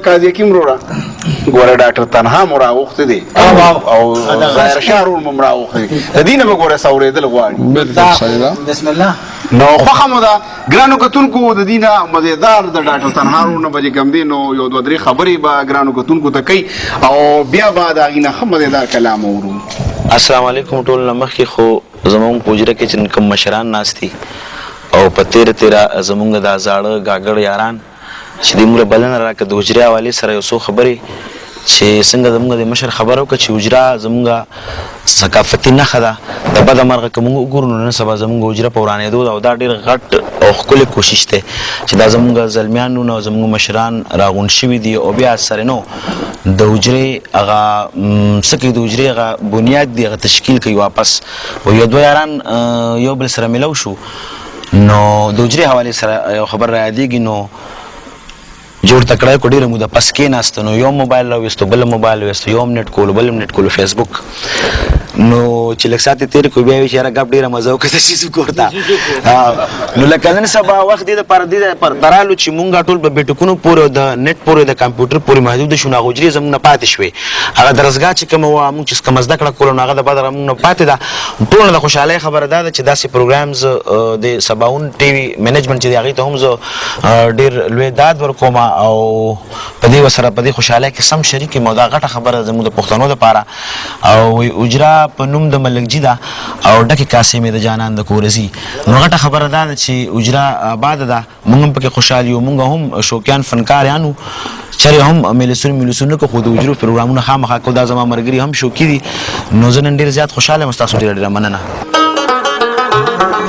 قاضي حکیم وروره ګوره ډاکټر تنها مو راغوښتی دی او ظاهر شاه ورور مو راغوښتی دی د دې نه به ګوره څه اورېدل غواړي بالکل صحیح ده. بسم الله. نو خوښه مو ده ګرانو کتونکو د دې نه مزېدار د ډاکټر تنها ورور نه به چې کوم دی نو یو دوه درې خبرې به ګرانو کتونکو ته کوي او بیا به د هغې نه ښه مزېدار کلام اورو. السلام علیکم ټول نه مخکې خو زمونږ په حجره کې چې کوم مشران ناست دي او په تیره زمونږ دا زاړه ګاګړ یاران چې دوی موږ بلنه راکړه د حجرې حوالې سره یو څو خبرې چې څنګه زمونږ د مشر خبره وکړه چې حجره زمونږ ثقافتي نښه ده د بده مرغه که موږ وګورو نو نن سبا زمونږ حجره په ورانېدو ده او دا ډېر غټ او ښکلی کوشش دی چې دا زمونږ زلمیان نو زمونږ مشران راغونډ شوي دي او بیا سره نو د حجرې هغه څه کوي د حجرې هغه بنیاد دی هغه تشکیل کوي واپس او یو دوه یاران یو بل سره ملو شو نو د حجرې حوالې سره یو خبر را یادېږي نو جوړ تکړه کو ډیره موده پس کې ناست نو یو موبایل راوستو بل موبایل راوستو یو منټ کولو بل منټ کولو فیسبوک نو چې لږ ساعت تیر کو بیا چې را غب ډیره مزه وکړه چې څه کوړه نو لکه نن سبا وخت دی پر دې پر درالو چې مونږ ټول په بیٹکونو پورې د نت پورې د کمپیوټر پورې محدود شو نه غوجري زمونږ نه پاتې شوي هغه درسګاه چې کوم و مونږ چې کوم زده کړه کولو هغه د بدر مونږ نه پاتې ده ټول د خوشاله خبره ده چې داسې پروګرامز د سباون ټي وي منیجمنت چې هغه ته هم زه ډیر لوی داد ورکوم او په دې وسره په دې خوشاله کې سم شریک مو دا غټه خبره زموږ د پښتنو لپاره او اجرا په نوم د ملکجي ده او ډکه کاسې مې د جانان د کورزي نو غټه خبره ده چې اجرا آباد ده موږ هم پکې خوشاله یو موږ هم شوقیان فنکارانو چره هم ملسون کو خود اجرو پروګرامونه خامخا کو دا زما مرګري هم شوقي دي نو زه نن ډیر زیات خوشاله مستاسو ډیر مننه